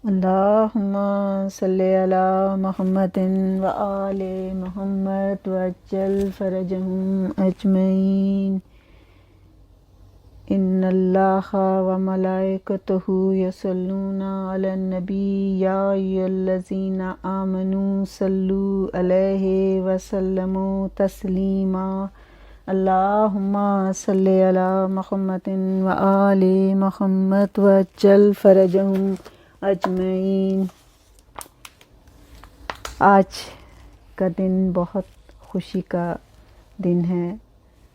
اللہم صلی علی محمد و آل محمد وعجل فرجہم اجمعین۔ ان اللہ و ملائکتہ یصلون علی النبی یا ایھا الذین آمنوا صلوا علیہ وسلموا تسلیما۔ اللہم صلی علی محمد و آل محمد وعجل فرجہم اجمعین۔ آج کا دن بہت خوشی کا دن ہے۔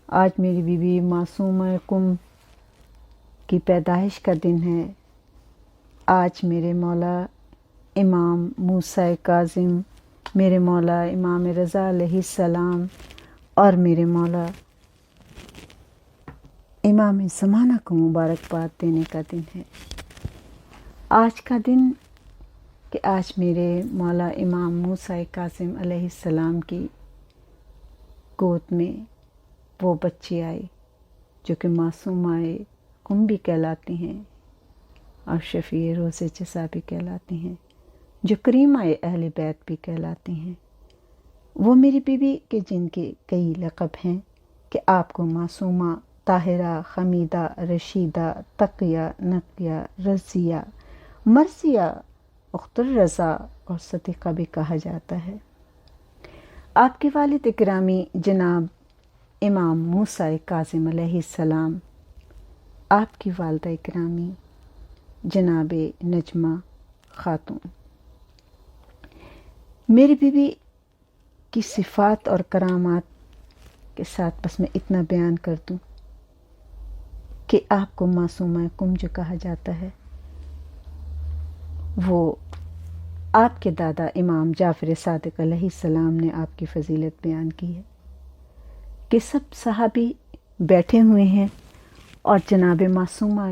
آج میری بیوی معصومہ قم کی پیدائش کا دن ہے۔ آج میرے مولا امام موسیٰ کاظم، میرے مولا امام رضا علیہ السلام اور میرے مولا امام زمانہ کو مبارکباد دینے کا دن ہے۔ آج کا دن کہ آج میرے مولا امام موسیٰ کاظم علیہ السلام کی گود میں وہ بچی آئی جو کہ معصومہ قم بھی کہلاتی ہیں اور شفیع روز جزا بھی کہلاتی ہیں، جو کریمہ اہل بیت بھی کہلاتی ہیں۔ وہ میری بیوی کے جن کے کئی لقب ہیں کہ آپ کو معصومہ، طاہرہ، حمیدہ، رشیدہ، تقیہ، نقیہ، رضیہ، مرضیہ، اخت الرضا اور صدیقہ بھی کہا جاتا ہے۔ آپ کے والد گرامی جناب امام موسیٰ کاظم علیہ السلام، آپ کی والدہ گرامی جناب نجمہ خاتون۔ میری بیوی کی صفات اور کرامات کے ساتھ بس میں اتنا بیان کر دوں کہ آپ کو معصومہ قم جو کہا جاتا ہے، وہ آپ کے دادا امام جعفر صادق علیہ السلام نے آپ کی فضیلت بیان کی ہے کہ سب صحابی بیٹھے ہوئے ہیں اور جناب معصومہ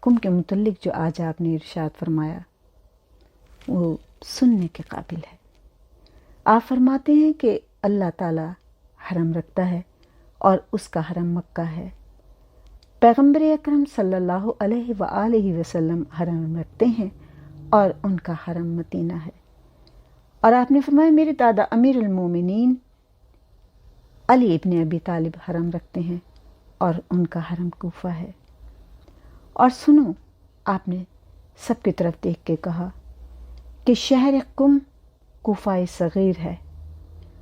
قم کے متعلق جو آج آپ نے ارشاد فرمایا وہ سننے کے قابل ہے۔ آپ فرماتے ہیں کہ اللہ تعالیٰ حرم رکھتا ہے اور اس کا حرم مکہ ہے۔ پیغمبر اکرم صلی اللہ علیہ وآلہ وسلم حرم رکھتے ہیں اور ان کا حرم مدینہ ہے۔ اور آپ نے فرمایا میرے دادا امیر المومنین علی ابن ابی طالب حرم رکھتے ہیں اور ان کا حرم کوفہ ہے۔ اور سنو، آپ نے سب کی طرف دیکھ کے کہا کہ شہر قم کوفہ صغیر ہے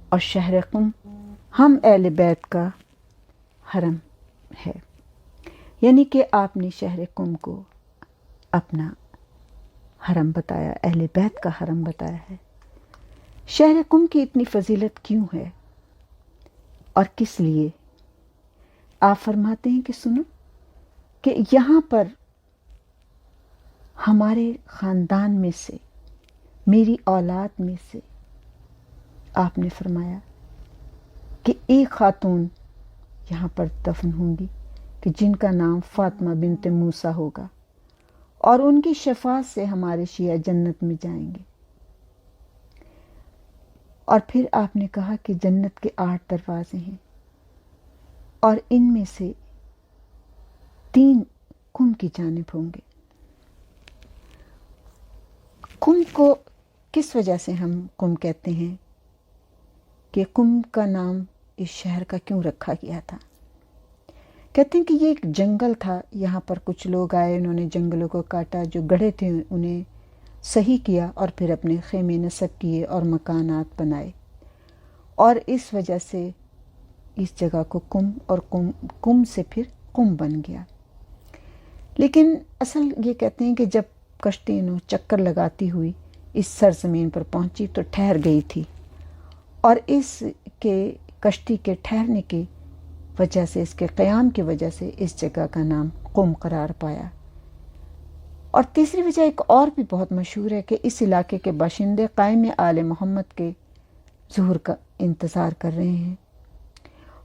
اور شہر قم ہم اہل بیت کا حرم ہے، یعنی کہ آپ نے شہر قم کو اپنا حرم بتایا، اہل بیت کا حرم بتایا ہے۔ شہر قم کی اتنی فضیلت کیوں ہے اور کس لیے؟ آپ فرماتے ہیں کہ سنو کہ یہاں پر ہمارے خاندان میں سے، میری اولاد میں سے، آپ نے فرمایا کہ ایک خاتون یہاں پر دفن ہوں گی کہ جن کا نام فاطمہ بنت موسیٰ ہوگا، اور ان کی شفاعت سے ہمارے شیعہ جنت میں جائیں گے۔ اور پھر آپ نے کہا کہ جنت کے 8 دروازے ہیں اور ان میں سے 3 قم کی جانب ہوں گے۔ قم کو کس وجہ سے ہم قم کہتے ہیں کہ قم کا نام اس شہر کا کیوں رکھا گیا تھا؟ کہتے ہیں کہ یہ ایک جنگل تھا، یہاں پر کچھ لوگ آئے، انہوں نے جنگلوں کو کاٹا، جو گڑھے تھے انہیں صحیح کیا اور پھر اپنے خیمے نصب کیے اور مکانات بنائے، اور اس وجہ سے اس جگہ کو قم، اور قم سے پھر قم بن گیا۔ لیکن اصل یہ کہتے ہیں کہ جب کشتی چکر لگاتی ہوئی اس سرزمین پر پہنچی تو ٹھہر گئی تھی، اور اس کے کشتی کے ٹھہرنے کی وجہ سے، اس کے قیام کی وجہ سے اس جگہ کا نام قم قرار پایا۔ اور تیسری وجہ ایک اور بھی بہت مشہور ہے کہ اس علاقے کے باشندے قائم آل محمد کے ظہور کا انتظار کر رہے ہیں،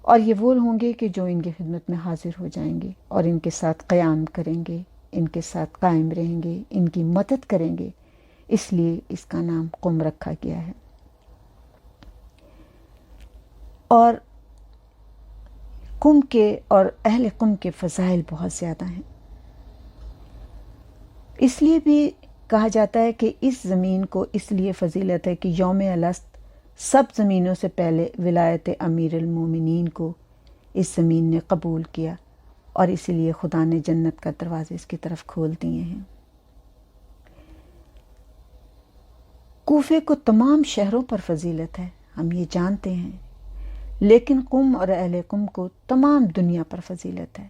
اور یہ وہ ہوں گے کہ جو ان کی خدمت میں حاضر ہو جائیں گے اور ان کے ساتھ قیام کریں گے، ان کے ساتھ قائم رہیں گے، ان کی مدد کریں گے، اس لیے اس کا نام قم رکھا گیا ہے۔ اور قم کے اور اہل قم کے فضائل بہت زیادہ ہیں، اس لیے بھی کہا جاتا ہے کہ اس زمین کو اس لیے فضیلت ہے کہ یوم الست سب زمینوں سے پہلے ولایت امیر المومنین کو اس زمین نے قبول کیا، اور اسی لیے خدا نے جنت کا دروازے اس کی طرف کھول دیے ہیں۔ کوفے کو تمام شہروں پر فضیلت ہے، ہم یہ جانتے ہیں، لیکن قم اور اہل قم کو تمام دنیا پر فضیلت ہے۔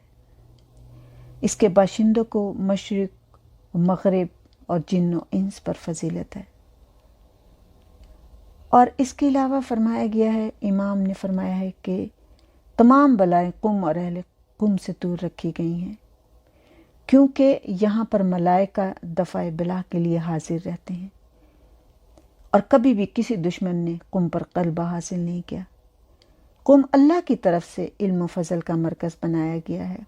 اس کے باشندوں کو مشرق و مغرب اور جن و انس پر فضیلت ہے۔ اور اس کے علاوہ فرمایا گیا ہے، امام نے فرمایا ہے کہ تمام بلائیں قم اور اہل قم سے دور رکھی گئی ہیں، کیونکہ یہاں پر ملائکہ دفع بلا کے لیے حاضر رہتے ہیں، اور کبھی بھی کسی دشمن نے قم پر غلبہ حاصل نہیں کیا۔ قم اللہ کی طرف سے علم و فضل کا مرکز بنایا گیا ہے۔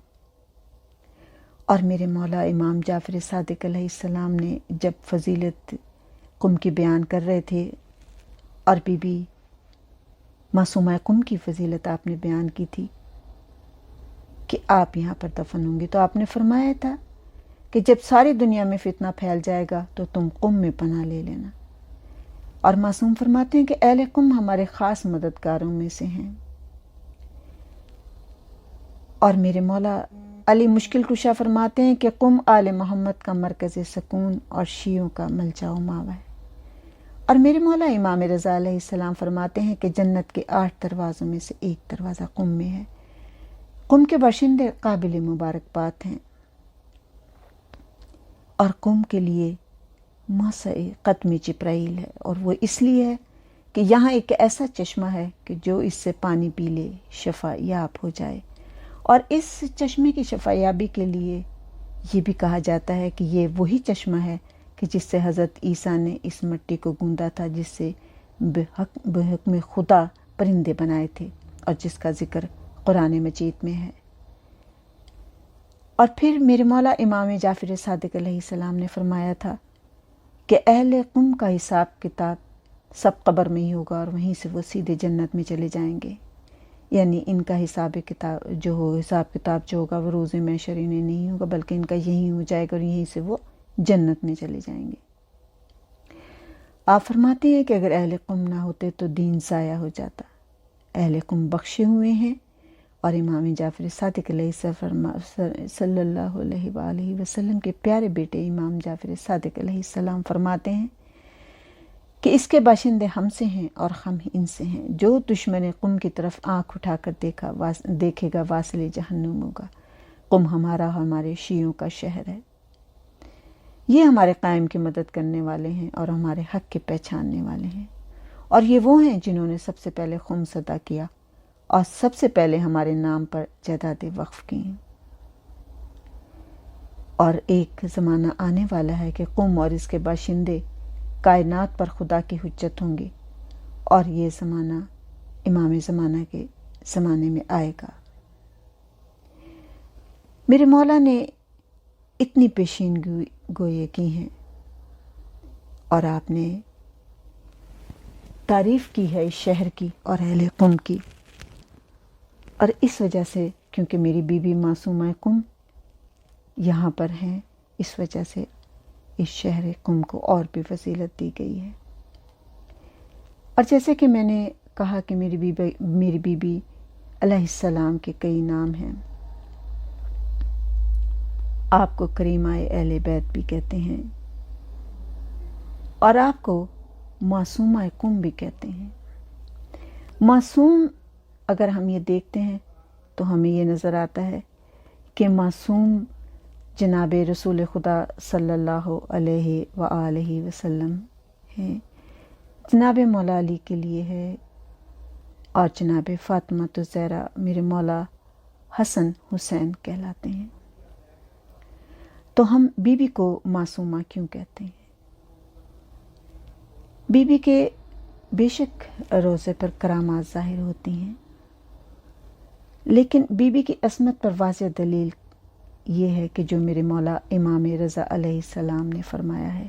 اور میرے مولا امام جعفر صادق علیہ السلام نے جب فضیلت قم کی بیان کر رہے تھے، اور بی بی معصومہ قم کی فضیلت آپ نے بیان کی تھی کہ آپ یہاں پر دفن ہوں گے، تو آپ نے فرمایا تھا کہ جب ساری دنیا میں فتنہ پھیل جائے گا تو تم قم میں پناہ لے لینا۔ اور معصوم فرماتے ہیں کہ اہل قم ہمارے خاص مددگاروں میں سے ہیں۔ اور میرے مولا علی مشکل کشا فرماتے ہیں کہ قم آل محمد کا مرکز سکون اور شیعوں کا ملجا و ماوا ہے۔ اور میرے مولا امام رضا علیہ السلام فرماتے ہیں کہ جنت کے 8 دروازوں میں سے ایک دروازہ قم میں ہے۔ قم کے باشندے قابل مبارکباد ہیں، اور قم کے لیے موسع قدم جبرائیل ہے، اور وہ اس لیے ہے کہ یہاں ایک ایسا چشمہ ہے کہ جو اس سے پانی پی لے شفا یاب ہو جائے۔ اور اس چشمے کی شفا یابی کے لیے یہ بھی کہا جاتا ہے کہ یہ وہی چشمہ ہے کہ جس سے حضرت عیسیٰ نے اس مٹی کو گوندا تھا، جس سے بحکم خدا پرندے بنائے تھے، اور جس کا ذکر قرآن مجید میں ہے۔ اور پھر میرے مولا امام جعفر صادق علیہ السلام نے فرمایا تھا کہ اہل قم کا حساب کتاب سب قبر میں ہی ہوگا، اور وہیں سے وہ سیدھے جنت میں چلے جائیں گے۔ یعنی ان کا حساب کتاب جو ہوگا وہ روز محشر انہیں نہیں ہوگا، بلکہ ان کا یہی ہو جائے گا، اور یہیں سے وہ جنت میں چلے جائیں گے۔ آپ فرماتے ہیں کہ اگر اہل قم نہ ہوتے تو دین ضائع ہو جاتا۔ اہل قم بخشے ہوئے ہیں، اور امام جعفر صادق علیہ صلی اللہ علیہ وآلہ وسلم کے پیارے بیٹے امام جعفر صادق علیہ السلام فرماتے ہیں کہ اس کے باشندے ہم سے ہیں اور ہم ان سے ہیں۔ جو دشمن قم کی طرف آنکھ اٹھا کر دیکھے گا واصل جہنم ہوگا۔ قم ہمارا ہمارے شیعوں کا شہر ہے۔ یہ ہمارے قائم کی مدد کرنے والے ہیں اور ہمارے حق کے پہچاننے والے ہیں، اور یہ وہ ہیں جنہوں نے سب سے پہلے خمس ادا کیا اور سب سے پہلے ہمارے نام پر جائیدادیں وقف کی ہیں۔ اور ایک زمانہ آنے والا ہے کہ قم اور اس کے باشندے کائنات پر خدا کی حجت ہوں گے، اور یہ زمانہ امام زمانہ کے زمانے میں آئے گا۔ میرے مولا نے اتنی پیشین گوئی کی ہیں، اور آپ نے تعریف کی ہے اس شہر کی اور اہل قم کی، اور اس وجہ سے کیونکہ میری بیوی معصومہ قم یہاں پر ہیں، اس وجہ سے اس شہر قم کو اور بھی فضیلت دی گئی ہے۔ اور جیسے کہ میں نے کہا کہ میری بیوی علیہ السلام کے کئی نام ہیں، آپ کو کریمہ اہل بیت بھی کہتے ہیں، اور آپ کو معصومہ قم بھی کہتے ہیں۔ معصوم اگر ہم یہ دیکھتے ہیں تو ہمیں یہ نظر آتا ہے کہ معصوم جناب رسول خدا صلی اللہ علیہ وآلہ وسلم ہیں، جناب مولا علی کے لیے ہے، اور جناب فاطمہ الزہرا میرے مولا حسن حسین کہلاتے ہیں۔ تو ہم بی بی کو معصومہ کیوں کہتے ہیں؟ بی بی کے بے شک روزے پر کرامات ظاہر ہوتی ہیں، لیکن بی بی کی عصمت پر واضح دلیل یہ ہے کہ جو میرے مولا امام رضا علیہ السلام نے فرمایا ہے،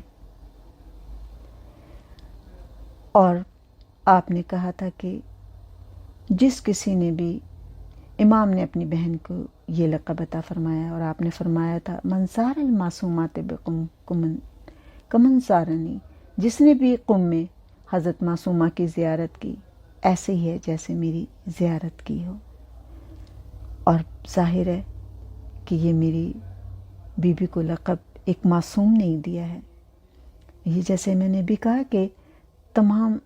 اور آپ نے کہا تھا کہ جس کسی نے بھی، امام نے اپنی بہن کو یہ لقب عطا فرمایا، اور آپ نے فرمایا تھا من زار المعصومات بقم کمن زارنی، جس نے بھی قم میں حضرت معصومہ کی زیارت کی ایسے ہی ہے جیسے میری زیارت کی ہو۔ اور ظاہر ہے کہ یہ میری بیوی کو لقب ایک معصوم نہیں دیا ہے، یہ جیسے میں نے بھی کہا کہ تمام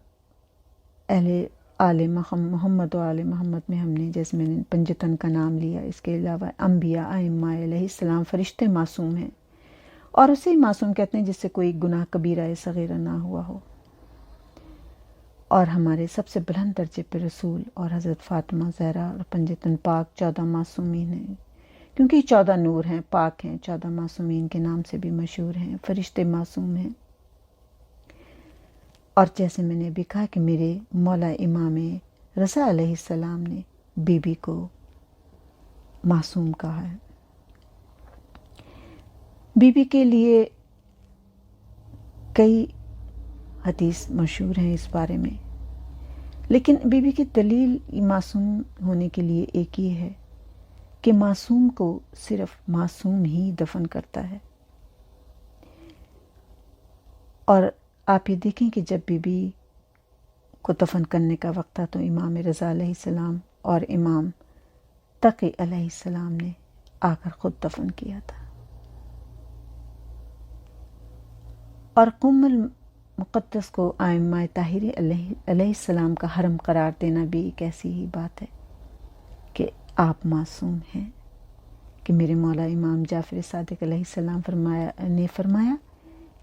اہل آل محمد و آل محمد میں ہم نے، جیسے میں نے پنجتن کا نام لیا، اس کے علاوہ انبیاء ائمہ علیہ السلام فرشتے معصوم ہیں، اور اسے ہی معصوم کہتے ہیں جس سے کوئی گناہ کبیرہ صغیرہ نہ ہوا ہو۔ اور ہمارے سب سے بلند درجے پہ رسول اور حضرت فاطمہ زہرا اور پنجتن پاک 14 معصومین ہیں، کیونکہ 14 نور ہیں، پاک ہیں، 14 معصومین کے نام سے بھی مشہور ہیں، فرشتے معصوم ہیں۔ اور جیسے میں نے بھی کہا کہ میرے مولا امام رضا علیہ السلام نے بی بی کو معصوم کہا ہے۔ بی بی کے لیے کئی حدیث مشہور ہیں اس بارے میں، لیکن بی بی کی دلیل معصوم ہونے کے لیے ایک ہی ہے کہ معصوم کو صرف معصوم ہی دفن کرتا ہے۔ اور آپ یہ دیکھیں کہ جب بی بی کو دفن کرنے کا وقت تھا تو امام رضا علیہ السلام اور امام تقی علیہ السلام نے آ کر خود دفن کیا تھا۔ اور قم المقدس کو ائمہ طاہرین علیہ السلام کا حرم قرار دینا بھی ایک ایسی ہی بات ہے کہ آپ معصوم ہیں، کہ میرے مولا امام جعفر صادق علیہ السلام نے فرمایا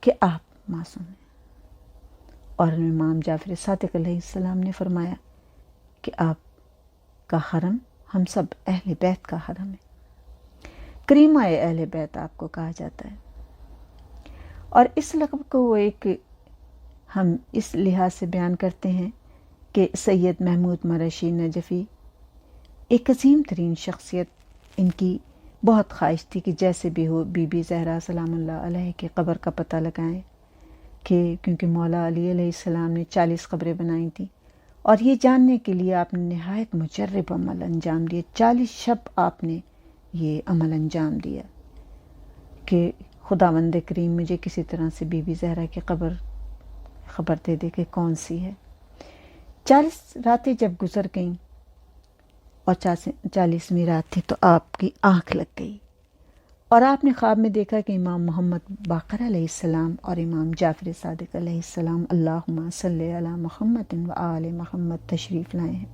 کہ آپ معصوم ہیں، اور امام جعفر صادق علیہ السلام نے فرمایا کہ آپ کا حرم ہم سب اہل بیت کا حرم ہے، کریمہ اہل بیت آپ کو کہا جاتا ہے۔ اور اس لقب کو وہ ایک ہم اس لحاظ سے بیان کرتے ہیں کہ سید محمود مرشی نجفی ایک عظیم ترین شخصیت، ان کی بہت خواہش تھی کہ جیسے بھی ہو بی بی زہرا سلام اللہ علیہ کی قبر کا پتہ لگائیں، کہ کیونکہ مولا علی علیہ السلام نے 40 قبریں بنائی تھیں، اور یہ جاننے کے لیے آپ نے نہایت مجرب عمل انجام دیا، 40 شب آپ نے یہ عمل انجام دیا کہ خداوند کریم مجھے کسی طرح سے بی بی زہرا کی خبر دے دے کہ کون سی ہے۔ 40 راتیں جب گزر گئیں اور 40ویں رات تھی تو آپ کی آنکھ لگ گئی، اور آپ نے خواب میں دیکھا کہ امام محمد باقر علیہ السلام اور امام جعفر صادق علیہ السلام اللہم صلی علی محمد و آل محمد تشریف لائے ہیں،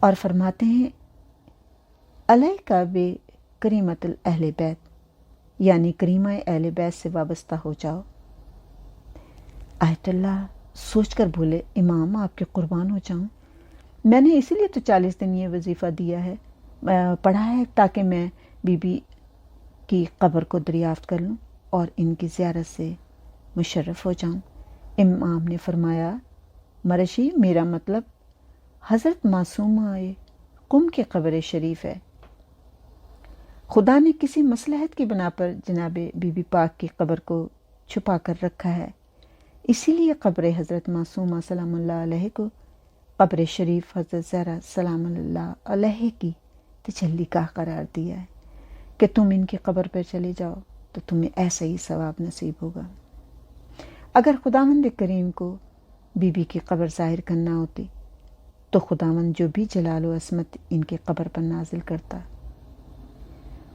اور فرماتے ہیں علیکہ بے کریمت اہل بیت، یعنی کریمہ اہل بیت سے وابستہ ہو جاؤ۔ آیت اللہ سوچ کر بولے امام آپ کے قربان ہو جاؤں، میں نے اسی لیے تو 40 دن یہ وظیفہ دیا ہے، پڑھا ہے تاکہ میں بی بی کی قبر کو دریافت کر لوں اور ان کی زیارت سے مشرف ہو جاؤں۔ امام نے فرمایا مرشی میرا مطلب حضرت معصومہ قم کی قبر شریف ہے، خدا نے کسی مصلحت کی بنا پر جناب بی بی پاک کی قبر کو چھپا کر رکھا ہے، اسی لیے قبر حضرت معصومہ سلام اللہ علیہ کو قبر شریف حضرت زہرا سلام اللہ علیہ کی تجلی گاہ قرار دیا ہے کہ تم ان کی قبر پر چلے جاؤ تو تمہیں ایسا ہی ثواب نصیب ہوگا۔ اگر خداوند کریم کو بی بی کی قبر ظاہر کرنا ہوتی تو خداوند جو بھی جلال و عظمت ان کی قبر پر نازل کرتا،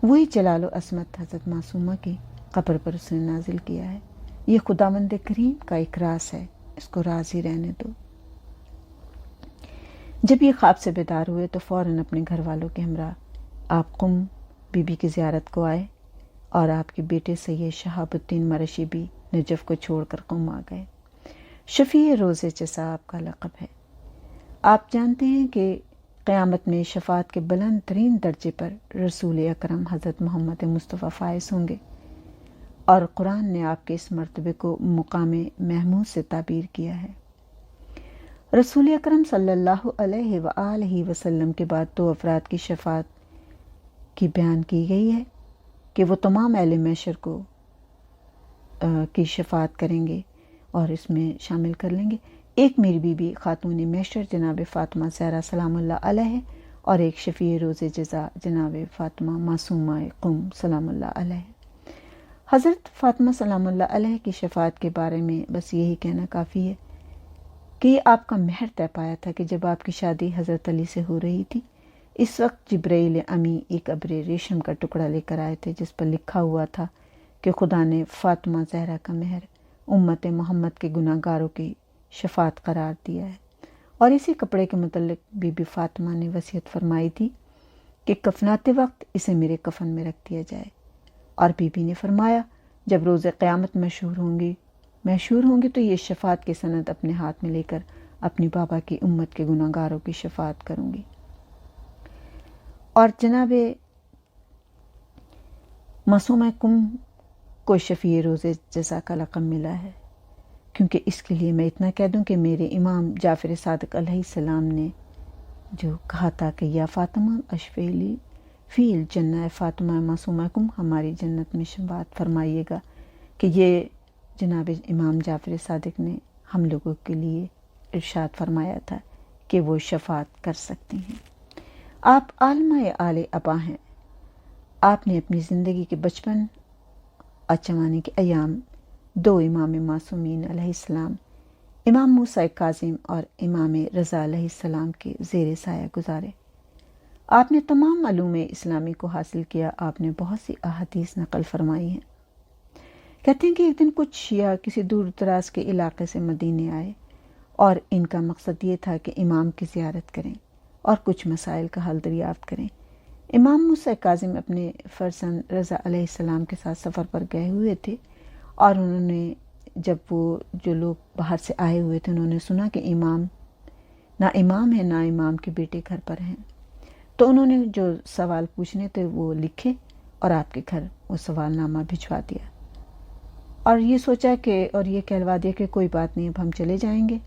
وہی جلال و عظمت حضرت معصومہ کی قبر پر اس نے نازل کیا ہے۔ یہ خداوند کریم کا ایک راز ہے، اس کو راز ہی رہنے دو۔ جب یہ خواب سے بیدار ہوئے تو فوراً اپنے گھر والوں کے ہمراہ آپ قم بی بی کی زیارت کو آئے، اور آپ کے بیٹے سید شہاب الدین مرشی بھی نجف کو چھوڑ کر قم آ گئے۔ شفیع روز جزا آپ کا لقب ہے۔ آپ جانتے ہیں کہ قیامت میں شفاعت کے بلند ترین درجے پر رسول اکرم حضرت محمد مصطفیٰ فائز ہوں گے، اور قرآن نے آپ کے اس مرتبے کو مقام محمود سے تعبیر کیا ہے۔ رسول اکرم صلی اللہ علیہ وآلہ وسلم کے بعد 2 افراد کی شفاعت کی بیان کی گئی ہے کہ وہ تمام اہل محشر کو کی شفاعت کریں گے اور اس میں شامل کر لیں گے۔ ایک میری بی بی خاتون محشر جناب فاطمہ زہرا سلام اللہ علیہ، اور ایک شفیع روز جزا جناب فاطمہ معصومہ قم سلام اللہ علیہ۔ حضرت فاطمہ سلام اللہ علیہ کی شفاعت کے بارے میں بس یہی کہنا کافی ہے کہ یہ آپ کا مہر طے پایا تھا کہ جب آپ کی شادی حضرت علی سے ہو رہی تھی، اس وقت جبرائیل امی ایک ابر ریشم کا ٹکڑا لے کر آئے تھے جس پر لکھا ہوا تھا کہ خدا نے فاطمہ زہرا کا مہر امت محمد کے گناہ گاروں کی شفاعت قرار دیا ہے۔ اور اسی کپڑے کے متعلق بی بی فاطمہ نے وصیت فرمائی تھی کہ کفناتے وقت اسے میرے کفن میں رکھ دیا جائے، اور بی بی نے فرمایا جب روز قیامت مشہور ہوں گی تو یہ شفاعت کی سند اپنے ہاتھ میں لے کر اپنی بابا کی امت کے گناہ گاروں کی شفاعت کروں گی۔ اور جناب معصومہ کم کو شفیع روز جزا کا لقب ملا ہے، کیونکہ اس کے لیے میں اتنا کہہ دوں کہ میرے امام جعفر صادق علیہ السلام نے جو کہا تھا کہ یا فاطمہ اشفیلی فی الجنہ، فاطمہ معصومہ کم ہماری جنت میں شفاعت فرمائیے گا، کہ یہ جناب امام جعفر صادق نے ہم لوگوں کے لیے ارشاد فرمایا تھا کہ وہ شفاعت کر سکتی ہیں۔ آپ عالمہ آل ابا ہیں۔ آپ نے اپنی زندگی کے بچپن اور جوانی کے ایام دو امام معصومین علیہ السلام، امام موسیٰ کاظم اور امام رضا علیہ السلام کے زیر سایہ گزارے۔ آپ نے تمام علوم اسلامی کو حاصل کیا۔ آپ نے بہت سی احادیث نقل فرمائی ہیں۔ کہتے ہیں کہ ایک دن کچھ شیعہ کسی دور دراز کے علاقے سے مدینے آئے اور ان کا مقصد یہ تھا کہ امام کی زیارت کریں اور کچھ مسائل کا حل دریافت کریں۔ امام موسیٰ کاظم اپنے فرزند رضا علیہ السلام کے ساتھ سفر پر گئے ہوئے تھے، اور انہوں نے جب وہ جو لوگ باہر سے آئے ہوئے تھے انہوں نے سنا کہ امام ہے نہ امام کے بیٹے گھر پر ہیں، تو انہوں نے جو سوال پوچھنے تھے وہ لکھے اور آپ کے گھر وہ سوال نامہ بھجوا دیا، اور یہ سوچا کہ اور یہ کہلوا دیا کہ کوئی بات نہیں، اب ہم چلے جائیں گے،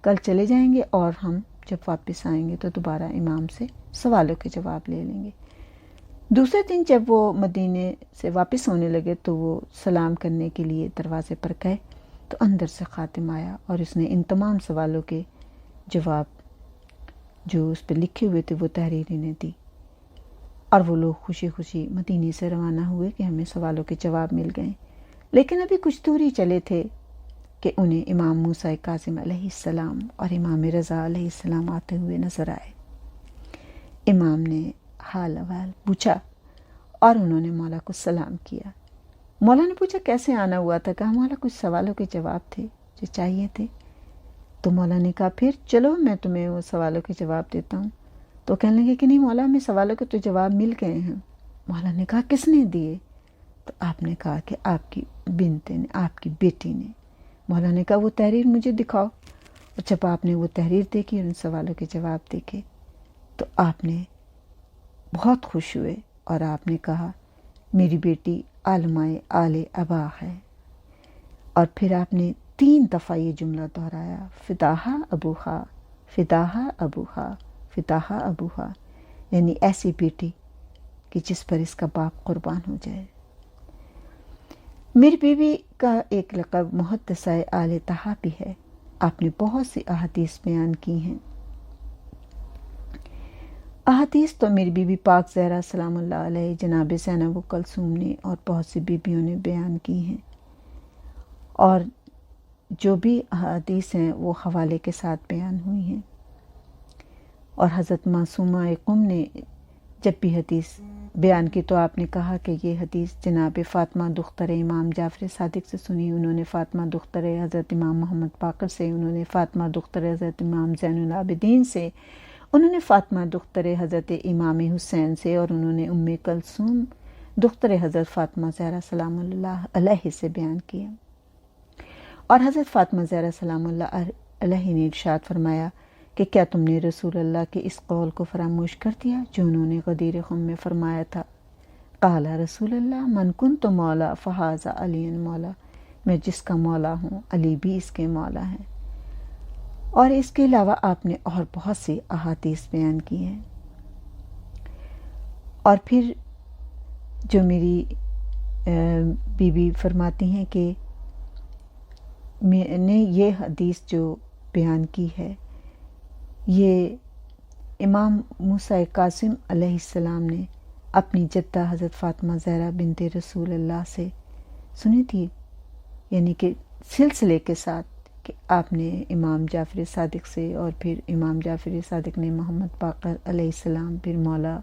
کل چلے جائیں گے، اور ہم جب واپس آئیں گے تو دوبارہ امام سے سوالوں کے جواب لے لیں گے۔ دوسرے دن جب وہ مدینے سے واپس ہونے لگے تو وہ سلام کرنے کے لیے دروازے پر گئے تو اندر سے خادم آیا اور اس نے ان تمام سوالوں کے جواب جو اس پہ لکھے ہوئے تھے وہ تحریر انہیں دی، اور وہ لوگ خوشی خوشی مدینے سے روانہ ہوئے کہ ہمیں سوالوں کے جواب مل گئے۔ لیکن ابھی کچھ دور ہی چلے تھے کہ انہیں امام موسیٰ کاظم علیہ السلام اور امام رضا علیہ السلام آتے ہوئے نظر آئے۔ امام نے حال احوال پوچھا اور انہوں نے مولا کو سلام کیا۔ مولا نے پوچھا کیسے آنا ہوا تھا؟ کہا مولا کچھ سوالوں کے جواب تھے جو چاہیے تھے۔ تو مولا نے کہا پھر چلو میں تمہیں وہ سوالوں کے جواب دیتا ہوں۔ تو کہنے لگے کہ نہیں مولا ہمیں سوالوں کے تو جواب مل گئے ہیں۔ مولا نے کہا کس نے دیے؟ تو آپ نے کہا کہ آپ کی بنت نے، آپ کی بیٹی نے۔ مولا نے کہا وہ تحریر مجھے دکھاؤ۔ اور جب آپ نے وہ تحریر دیکھی اور ان سوالوں کے جواب دیکھے تو آپ نے بہت خوش ہوئے اور آپ نے کہا میری بیٹی عالمہ آل ابا ہے۔ اور پھر آپ نے 3 دفعہ یہ جملہ دہرایا، فداہا ابوہا، فداہا ابوہا، فداہا ابوہا، یعنی ایسی بیٹی کہ جس پر اس کا باپ قربان ہو جائے۔ میری بیوی کا ایک لقب محدثہ آل طہا بھی ہے۔ آپ نے بہت سی احادیث بیان کی ہیں۔ احادیث تو میری بیوی پاک زہرا سلام اللہ علیہ، جناب زینب و کلثوم نے اور بہت سی بیویوں نے بیان کی ہیں، اور جو بھی احادیث ہیں وہ حوالے کے ساتھ بیان ہوئی ہیں۔ اور حضرت معصومہ قم نے جب بھی حدیث بیان کی تو آپ نے کہا کہ یہ حدیث جناب فاطمہ دختر امام جعفر صادق سے سنی، انہوں نے فاطمہ دختر حضرت امام محمد باقر سے، انہوں نے فاطمہ دختر حضرت امام زین العابدین سے، انہوں نے فاطمہ دختر حضرت امام حسین سے، اور انہوں نے ام کلثوم دختر حضرت فاطمہ زہرا سلام اللہ علیہ سے بیان کیا۔ اور حضرت فاطمہ زہرا سلام اللہ علیہ نے ارشاد فرمایا کہ کیا تم نے رسول اللہ کے اس قول کو فراموش کر دیا جو انہوں نے غدیر خم میں فرمایا تھا؟ قال رسول اللہ من کنت مولا فہذا علی مولا، میں جس کا مولا ہوں علی بھی اس کے مولا ہیں۔ اور اس کے علاوہ آپ نے اور بہت سی احادیث بیان کی ہیں۔ اور پھر جو میری بیوی فرماتی ہیں کہ میں نے یہ حدیث جو بیان کی ہے یہ امام موسیٰ کاظم علیہ السلام نے اپنی جدہ حضرت فاطمہ زہرا بنت رسول اللہ سے سنی تھی، یعنی کہ سلسلے کے ساتھ کہ آپ نے امام جعفر صادق سے، اور پھر امام جعفر صادق نے محمد باقر علیہ السلام، پھر مولا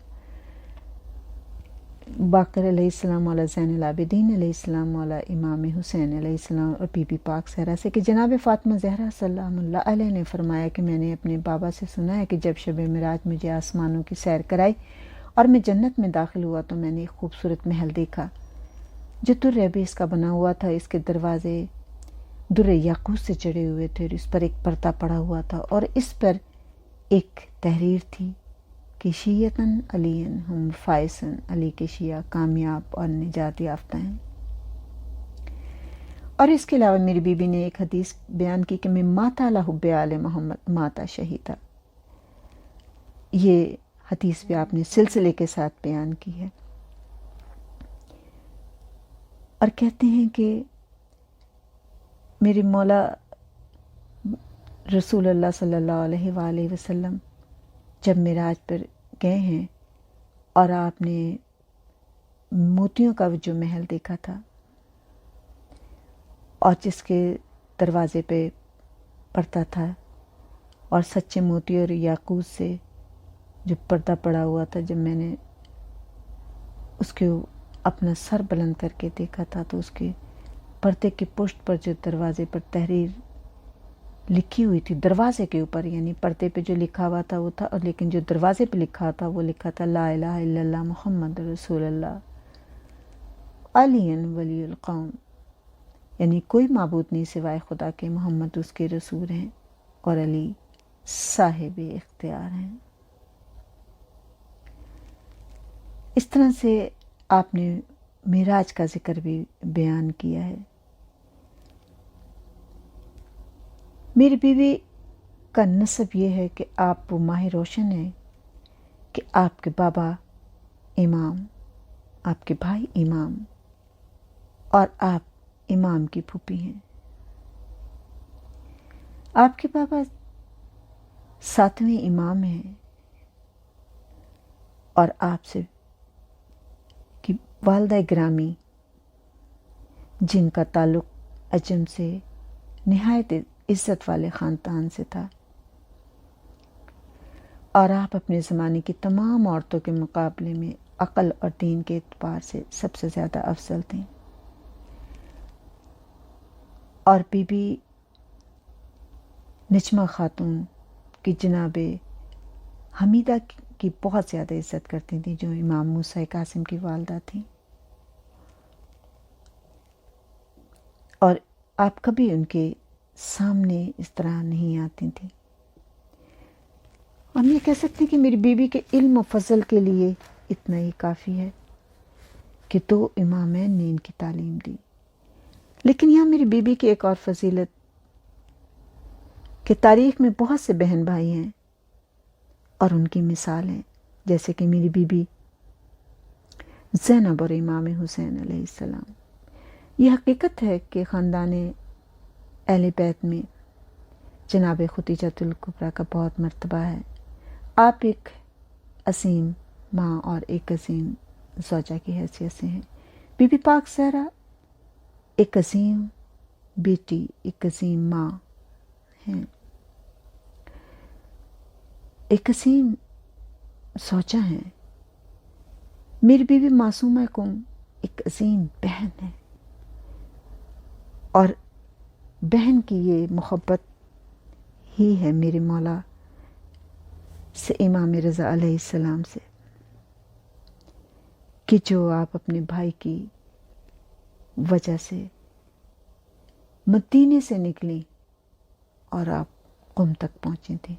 باقر علیہ السلام، مولا زین العابدین علیہ السلام، مولا امام حسین علیہ السلام، اور بی بی پاک زہرا سے کہ جناب فاطمہ زہرا سلام اللہ علیہ نے فرمایا کہ میں نے اپنے بابا سے سنا ہے کہ جب شب معراج مجھے آسمانوں کی سیر کرائی اور میں جنت میں داخل ہوا تو میں نے ایک خوبصورت محل دیکھا جو در ریبیس کا بنا ہوا تھا، اس کے دروازے در یاقوت سے چڑھے ہوئے تھے، اور اس پر ایک پردہ پڑا ہوا تھا، اور اس پر ایک تحریر تھی کہ شیعتاً علی ہم فائزن، علی کے شیعہ کامیاب اور نجات یافتہ ہیں۔ اور اس کے علاوہ میری بیوی نے ایک حدیث بیان کی کہ میں ماتا علی حب آل محمد ماتا شہیدہ، یہ حدیث بھی آپ نے سلسلے کے ساتھ بیان کی ہے، اور کہتے ہیں کہ میرے مولا رسول اللہ صلی اللہ علیہ وآلہ وسلم جب معراج پر گئے ہیں اور آپ نے موتیوں کا جو محل دیکھا تھا، اور جس کے دروازے پہ پردہ تھا، اور سچے موتی اور یاقوت سے جو پردہ پڑا ہوا تھا، جب میں نے اس کے اپنا سر بلند کر کے دیکھا تھا تو اس کے پردے کی پشت پر جو دروازے پر تحریر لکھی ہوئی تھی، دروازے کے اوپر، یعنی پردے پہ جو لکھا ہوا تھا وہ تھا، اور لیکن جو دروازے پہ لکھا تھا وہ لکھا تھا لا الہ الا اللہ محمد رسول اللہ علی ولی القوم، یعنی کوئی معبود نہیں سوائے خدا کے، محمد اس کے رسول ہیں اور علی صاحب اختیار ہیں۔ اس طرح سے آپ نے معراج کا ذکر بھی بیان کیا ہے۔ میری بیوی کا نسب یہ ہے کہ آپ وہ ماہ روشن ہیں کہ آپ کے بابا امام، آپ کے بھائی امام، اور آپ امام کی پھوپھی ہیں۔ آپ کے بابا 7ویں امام ہیں، اور آپ سے کی والدہ گرامی جن کا تعلق عجم سے نہایت عزت والے خاندان سے تھا، اور آپ اپنے زمانے کی تمام عورتوں کے مقابلے میں عقل اور دین کے اعتبار سے سب سے زیادہ افضل تھیں، اور بی بی نجمہ خاتون کی جناب حمیدہ کی بہت زیادہ عزت کرتی تھیں، جو امام موسیٰ قاسم کی والدہ تھیں، اور آپ کبھی ان کے سامنے اس طرح نہیں آتی تھیں۔ ہم یہ کہہ سکتے ہیں کہ میری بیوی کے علم و فضل کے لیے اتنا ہی کافی ہے کہ 2 امامین نے ان کی تعلیم دی، لیکن یہاں میری بیوی کی ایک اور فضیلت کہ تاریخ میں بہت سے بہن بھائی ہیں اور ان کی مثال ہیں، جیسے کہ میری بیوی زینب اور امام حسین علیہ السلام۔ یہ حقیقت ہے کہ خاندان اہل بیت میں جناب خدیجۃ الکبریٰ کا بہت مرتبہ ہے۔ آپ ایک عظیم ماں اور ایک عظیم زوجہ کی حیثیت سے ہیں۔ بی بی پاک زہرا ایک عظیم بیٹی، ایک عظیم ماں ہیں، ایک عظیم زوجہ ہیں۔ میری بیوی معصومہ کم ایک عظیم بہن ہے، اور بہن کی یہ محبت ہی ہے میرے مولا سے امام رضا علیہ السلام سے، کہ جو آپ اپنے بھائی کی وجہ سے مدینے سے نکلی اور آپ قم تک پہنچی تھیں۔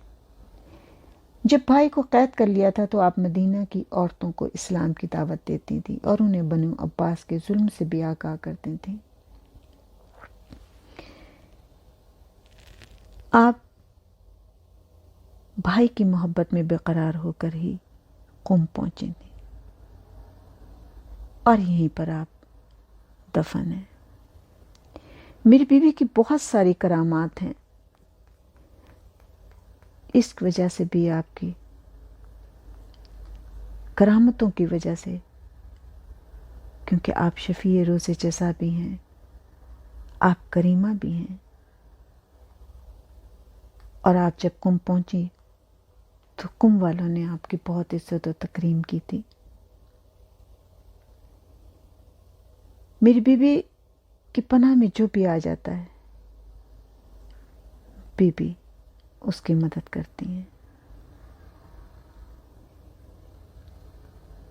جب بھائی کو قید کر لیا تھا تو آپ مدینہ کی عورتوں کو اسلام کی دعوت دیتی تھیں اور انہیں بنو عباس کے ظلم سے بھی آگاہ کرتی تھیں۔ آپ بھائی کی محبت میں برقرار ہو کر ہی قم پہنچی تھیں، اور یہیں پر آپ دفن ہیں۔ میری بیوی کی بہت ساری کرامات ہیں، اس وجہ سے بھی، آپ کی کرامتوں کی وجہ سے کیونکہ آپ شفیع روز جزا بھی ہیں، آپ کریمہ بھی ہیں، اور آپ جب قم پہنچی تو قم والوں نے آپ کی بہت عزت و تکریم کی تھی۔ میری بیوی کی پناہ میں جو بھی آ جاتا ہے، بیوی اس کی مدد کرتی ہیں،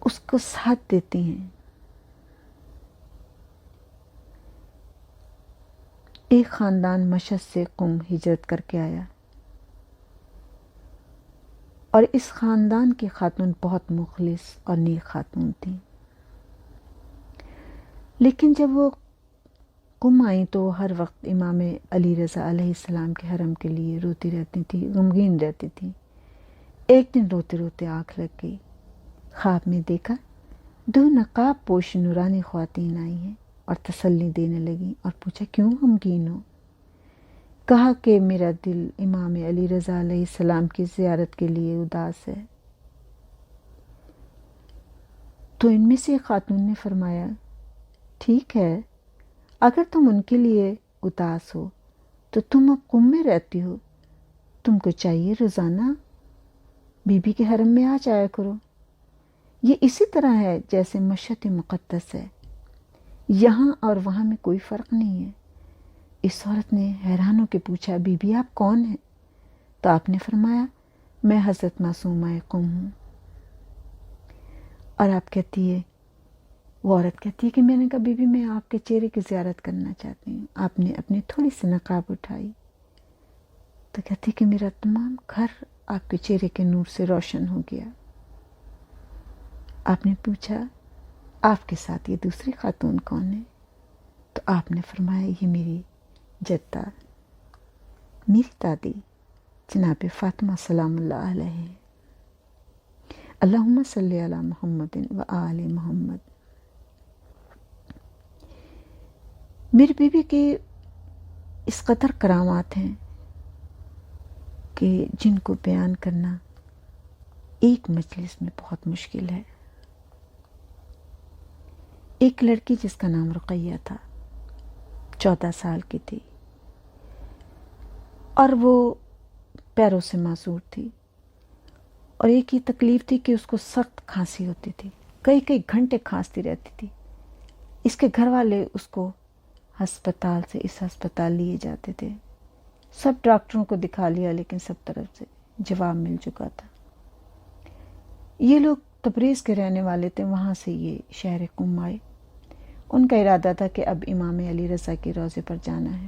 اس کو ساتھ دیتی ہیں۔ ایک خاندان مشہد سے قم ہجرت کر کے آیا، اور اس خاندان کی خاتون بہت مخلص اور نیک خاتون تھیں، لیکن جب وہ قم آئیں تو ہر وقت امام علی رضا علیہ السلام کے حرم کے لیے روتی رہتی تھی، غمگین رہتی تھی۔ ایک دن روتے روتے آنکھ لگ گئی، خواب میں دیکھا 2 نقاب پوش نورانی خواتین آئی ہیں اور تسلی دینے لگیں، اور پوچھا کیوں غمگین ہو؟ کہا کہ میرا دل امام علی رضا علیہ السلام کی زیارت کے لیے اداس ہے۔ تو ان میں سے ایک خاتون نے فرمایا ٹھیک ہے، اگر تم ان کے لیے اداس ہو تو تم اب قم میں رہتی ہو، تم کو چاہیے روزانہ بی بی کے حرم میں آ جایا کرو۔ یہ اسی طرح ہے جیسے مشہد مقدس ہے، یہاں اور وہاں میں کوئی فرق نہیں ہے۔ اس عورت نے حیران ہو کے پوچھا بی بی آپ کون ہیں؟ تو آپ نے فرمایا میں حضرت معصومہ قم ہوں۔ اور آپ کہتی ہے، وہ عورت کہتی ہے کہ میں نے کہا بی بی میں آپ کے چہرے کی زیارت کرنا چاہتی ہوں۔ آپ نے اپنی تھوڑی سی نقاب اٹھائی تو کہتی کہ میرا تمام گھر آپ کے چہرے کے نور سے روشن ہو گیا۔ آپ نے پوچھا آپ کے ساتھ یہ دوسری خاتون کون ہے؟ تو آپ نے فرمایا یہ میری جدہ، میری دادی جناب فاطمہ سلام اللہ علیہ، اللہم صلی علی محمد و آل محمد۔ میری بیوی کے اس قدر کرامات ہیں کہ جن کو بیان کرنا ایک مجلس میں بہت مشکل ہے۔ ایک لڑکی جس کا نام رقیہ تھا، 14 سال کی تھی، اور وہ پیروں سے معذور تھی، اور ایک ہی تکلیف تھی کہ اس کو سخت کھانسی ہوتی تھی، کئی گھنٹے کھانستی رہتی تھی۔ اس کے گھر والے اس کو ہسپتال سے اس ہسپتال لیے جاتے تھے، سب ڈاکٹروں کو دکھا لیا لیکن سب طرف سے جواب مل چکا تھا۔ یہ لوگ تبریز کے رہنے والے تھے، وہاں سے یہ شہر قم آئے۔ ان کا ارادہ تھا کہ اب امام علی رضا کے روضے پر جانا ہے۔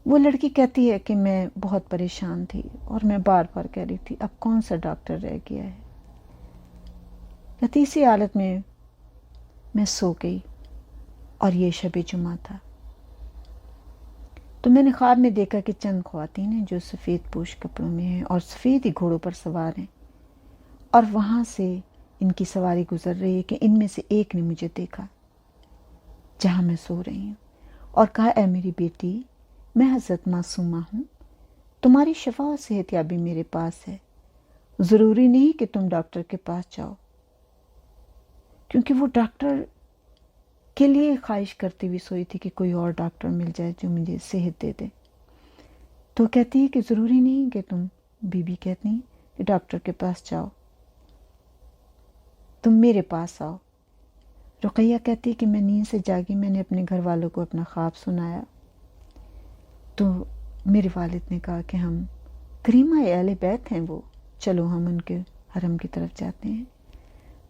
وہ لڑکی کہتی ہے کہ میں بہت پریشان تھی اور میں بار بار کہہ رہی تھی اب کون سا ڈاکٹر رہ گیا ہے۔ کہتی اسی حالت میں سو گئی، اور یہ شب جمعہ تھا۔ تو میں نے خواب میں دیکھا کہ چند خواتین ہیں جو سفید پوش کپڑوں میں ہیں اور سفید ہی گھوڑوں پر سوار ہیں، اور وہاں سے ان کی سواری گزر رہی ہے کہ ان میں سے ایک نے مجھے دیکھا جہاں میں سو رہی ہوں، اور کہا اے میری بیٹی میں حضرت معصومہ ہوں، تمہاری شفا و صحت یابی میرے پاس ہے، ضروری نہیں کہ تم ڈاکٹر کے پاس جاؤ، کیونکہ وہ ڈاکٹر کے لیے خواہش کرتی ہوئی سوئی تھی کہ کوئی اور ڈاکٹر مل جائے جو مجھے صحت دے دے۔ تو کہتی ہے کہ ضروری نہیں کہ تم، بی بی کہتی ہیں کہ ڈاکٹر کے پاس جاؤ، تم میرے پاس آؤ۔ رقیہ کہتی کہ میں نیند سے جاگی، میں نے اپنے گھر والوں کو اپنا خواب سنایا، تو میرے والد نے کہا کہ ہم کریمہ اہل بیت ہیں، وہ چلو ہم ان کے حرم کی طرف جاتے ہیں۔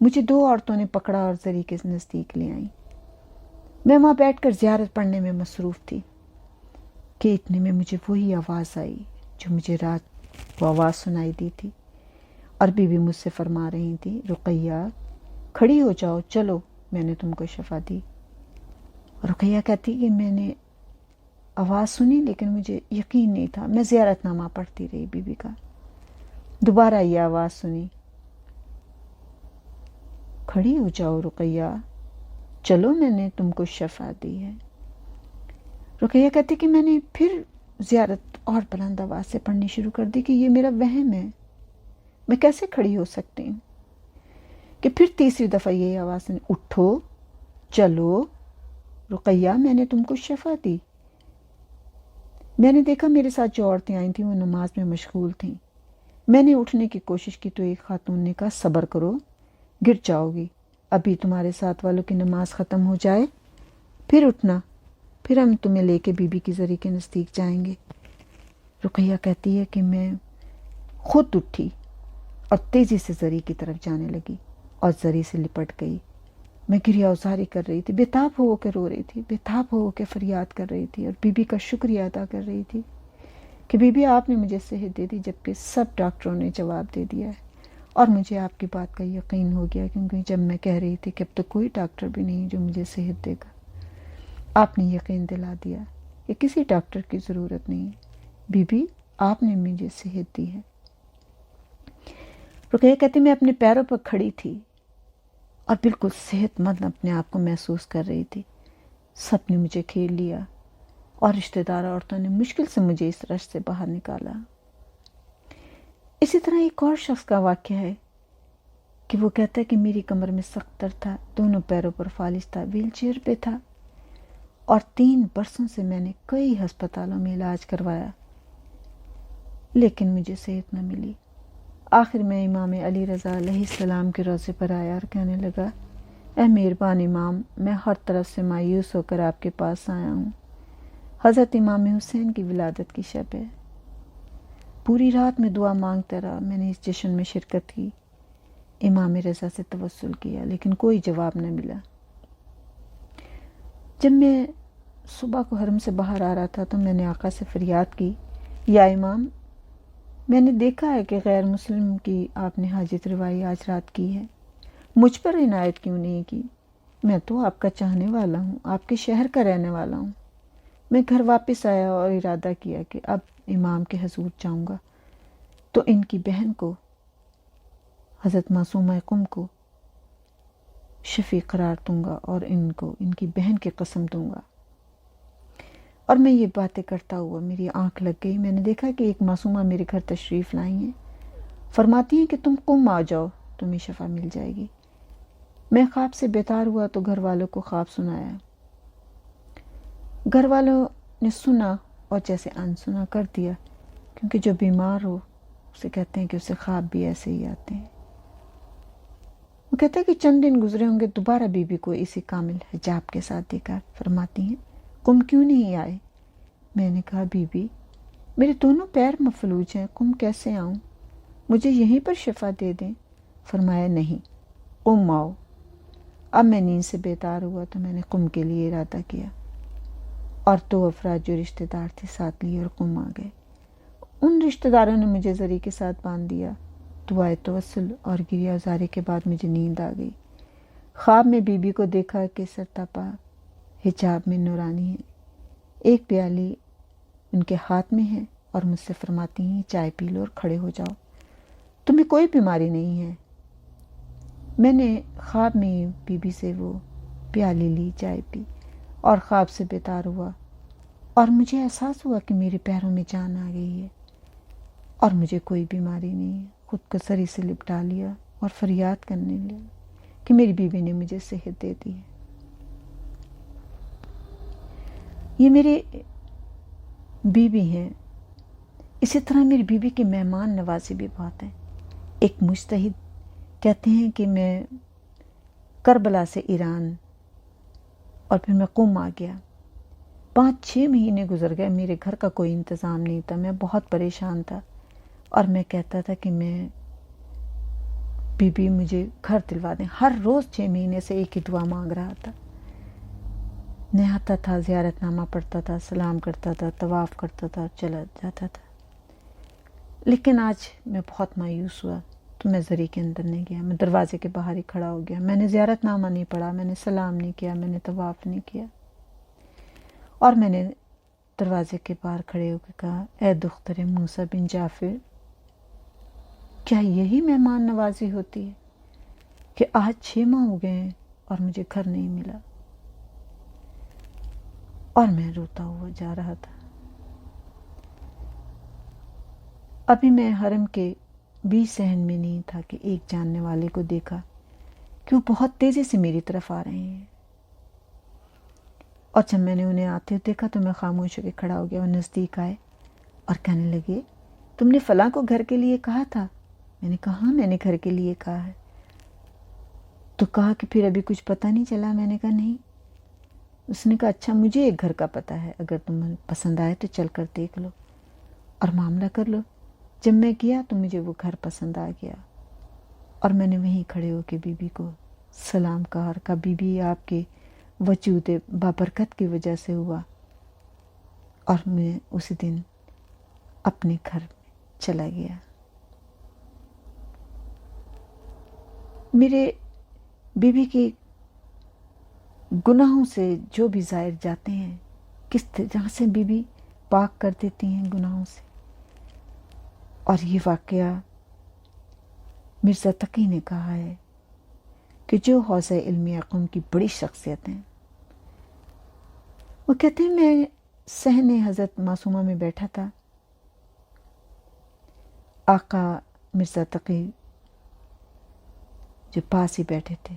مجھے 2 عورتوں نے پکڑا اور زری کے نزدیک لے آئیں۔ میں وہاں بیٹھ کر زیارت پڑھنے میں مصروف تھی کہ اتنے میں مجھے وہی آواز آئی جو مجھے رات وہ آواز سنائی دی تھی، اور بی بی مجھ سے فرما رہی تھی رقیہ کھڑی ہو جاؤ، چلو میں نے تم کو شفا دی۔ رقیہ کہتی کہ میں نے آواز سنی لیکن مجھے یقین نہیں تھا، میں زیارت نامہ پڑھتی رہی بی بی کا، دوبارہ یہ آواز سنی کھڑی ہو جاؤ رقیہ، چلو میں نے تم کو شفا دی ہے۔ رقیہ کہتی کہ میں نے پھر زیارت اور بلند آواز سے پڑھنی شروع کر دی کہ یہ میرا وہم ہے، میں کیسے کھڑی ہو سکتی ہوں؟ کہ پھر تیسری دفعہ یہی آواز سنی، اٹھو چلو رقیہ، میں نے تم کو شفا دی۔ میں نے دیکھا میرے ساتھ جو عورتیں آئی تھیں وہ نماز میں مشغول تھیں۔ میں نے اٹھنے کی کوشش کی تو ایک خاتون نے کہا صبر کرو، گر جاؤ گی، ابھی تمہارے ساتھ والوں کی نماز ختم ہو جائے پھر اٹھنا، پھر ہم تمہیں لے کے بی بی کی زری کے نزدیک جائیں گے۔ رقیہ کہتی ہے کہ میں خود اٹھی اور تیزی سے زری کی طرف جانے لگی اور زری سے لپٹ گئی۔ میں گریہ ازاری کر رہی تھی، بےتاب ہو کے رو رہی تھی، بےتاب ہو کے فریاد کر رہی تھی اور بی بی کا شکریہ ادا کر رہی تھی کہ بی بی آپ نے مجھے صحت دے دی، جبکہ سب ڈاکٹروں نے جواب دے دیا ہے، اور مجھے آپ کی بات کا یقین ہو گیا، کیونکہ جب میں کہہ رہی تھی کہ اب تو کوئی ڈاکٹر بھی نہیں جو مجھے صحت دے گا، آپ نے یقین دلا دیا کہ کسی ڈاکٹر کی ضرورت نہیں ہے، بی بی آپ نے مجھے صحت دی ہے۔ رقیہ کہتی میں اپنے پیروں پر کھڑی تھی اور بالکل صحت مند اپنے آپ کو محسوس کر رہی تھی۔ سب نے مجھے کھیر لیا اور رشتہ دار عورتوں نے مشکل سے مجھے اس رش سے باہر نکالا۔ اسی طرح ایک اور شخص کا واقعہ ہے کہ وہ کہتا ہے کہ میری کمر میں سخت درد تھا، دونوں پیروں پر فالج تھا، ویل چیئر پہ تھا، اور 3 برسوں سے میں نے کئی ہسپتالوں میں علاج کروایا لیکن مجھے صحت نہ ملی۔ آخر میں امام علی رضا علیہ السلام کے روضے پر آیا اور کہنے لگا، اے مہربان امام، میں ہر طرف سے مایوس ہو کر آپ کے پاس آیا ہوں۔ حضرت امام حسین کی ولادت کی شب ہے۔ پوری رات میں دعا مانگتا رہا، میں نے اس جشن میں شرکت کی، امام رضا سے توسل کیا لیکن کوئی جواب نہ ملا۔ جب میں صبح کو حرم سے باہر آ رہا تھا تو میں نے آقا سے فریاد کی، یا امام، میں نے دیکھا ہے کہ غیر مسلم کی آپ نے حاجت روائی آج رات کی ہے، مجھ پر عنایت کیوں نہیں کی؟ میں تو آپ کا چاہنے والا ہوں، آپ کے شہر کا رہنے والا ہوں۔ میں گھر واپس آیا اور ارادہ کیا کہ اب امام کے حضور جاؤں گا تو ان کی بہن کو، حضرت معصومہ قم کو شفیع قرار دوں گا اور ان کی بہن کی قسم دوں گا۔ اور میں یہ باتیں کرتا ہوا میری آنکھ لگ گئی، میں نے دیکھا کہ ایک معصومہ میرے گھر تشریف لائی ہیں، فرماتی ہیں کہ تم قم آ جاؤ، تمہیں شفا مل جائے گی۔ میں خواب سے بیدار ہوا تو گھر والوں کو خواب سنایا۔ گھر والوں نے سنا اور جیسے انسنا کر دیا، کیونکہ جو بیمار ہو اسے کہتے ہیں کہ اسے خواب بھی ایسے ہی آتے ہیں۔ وہ کہتے ہیں کہ چند دن گزرے ہوں گے، دوبارہ بی بی کو اسی کامل حجاب کے ساتھ دیکھا، فرماتی ہیں قم کیوں نہیں آئے؟ میں نے کہا بی بی میرے دونوں پیر مفلوج ہیں، قم کیسے آؤں؟ مجھے یہیں پر شفا دے دیں۔ فرمایا نہیں، قم آؤ۔ اب میں نیند سے بیدار ہوا تو میں نے قم کے لیے ارادہ کیا اور 2 افراد جو رشتہ دار تھے ساتھ لیے اور قم آ گئے۔ ان رشتہ داروں نے مجھے زری کے ساتھ باندھ دیا، دعائے توسل اور گریہ ازاری کے بعد مجھے نیند آ گئی۔ خواب میں بی بی کو دیکھا کہ سرتاپا حجاب میں نورانی ہے، ایک پیالی ان کے ہاتھ میں ہے اور مجھ سے فرماتی ہیں چائے پی لو اور کھڑے ہو جاؤ، تمہیں کوئی بیماری نہیں ہے۔ میں نے خواب میں بی بی سے وہ پیالی لی، چائے پی اور خواب سے بیدار ہوا اور مجھے احساس ہوا کہ میرے پیروں میں جان آ گئی ہے اور مجھے کوئی بیماری نہیں ہے۔ خود کو زری سے لپٹا لیا اور فریاد کرنے لیا کہ میری بیوی نے مجھے صحت دے دی ہے۔ یہ میری بیوی ہیں۔ اسی طرح میری بیوی کی مہمان نوازی بھی بہت ہے۔ ایک مجتہد کہتے ہیں کہ میں کربلا سے ایران اور پھر میں قم آ گیا، 5-6 مہینے گزر گئے، میرے گھر کا کوئی انتظام نہیں تھا، میں بہت پریشان تھا اور میں کہتا تھا کہ میں بی بی مجھے گھر دلوا دیں۔ ہر روز 6 مہینے سے ایک ہی دعا مانگ رہا تھا۔ نہاتا تھا، زیارت نامہ پڑھتا تھا، سلام کرتا تھا، طواف کرتا تھا، چلا جاتا تھا۔ لیکن آج میں بہت مایوس ہوا تو میں زری کے اندر نہیں گیا، میں دروازے کے باہر ہی کھڑا ہو گیا۔ میں نے زیارت نامہ نہیں پڑھا، میں نے سلام نہیں کیا، میں نے طواف نہیں کیا، اور میں نے دروازے کے باہر کھڑے ہو کے کہا، اے دختر موسیٰ بن جعفر، کیا یہی مہمان نوازی ہوتی ہے کہ آج 6 ماہ ہو گئے ہیں اور مجھے گھر نہیں ملا؟ اور میں روتا ہوا جا رہا تھا۔ ابھی میں حرم کے 20 صحن میں نہیں تھا کہ ایک جاننے والے کو دیکھا کہ وہ بہت تیزی سے میری طرف آ رہے ہیں، اور جب میں نے انہیں آتے دیکھا تو میں خاموش ہو کے کھڑا ہو گیا۔ وہ نزدیک آئے اور کہنے لگے تم نے فلاں کو گھر کے لیے کہا تھا؟ میں نے کہا ہاں میں نے گھر کے لیے کہا ہے۔ تو کہا کہ پھر ابھی کچھ پتہ نہیں چلا؟ میں نے کہا نہیں۔ اس نے کہا اچھا مجھے ایک گھر کا پتہ ہے، اگر تمہیں پسند آئے تو چل کر دیکھ لو اور معاملہ کر لو۔ جب میں گیا تو مجھے وہ گھر پسند آ گیا، اور میں نے وہیں کھڑے ہو کے بی بی کو سلام کہا اور کہا بی بی آپ کے وجود بابرکت کی وجہ سے ہوا، اور میں اسی دن اپنے گھر چلا گیا۔ میرے بی بی کے گناہوں سے جو بھی ظاہر جاتے ہیں، کس طرح سے بی بی پاک کر دیتی ہیں گناہوں سے۔ اور یہ واقعہ مرزا تقی نے کہا ہے کہ جو حوزہ علم قم کی بڑی شخصیت ہیں، وہ کہتے ہیں میں صحن حضرت معصومہ میں بیٹھا تھا، آقا مرزا تقی جو پاس ہی بیٹھے تھے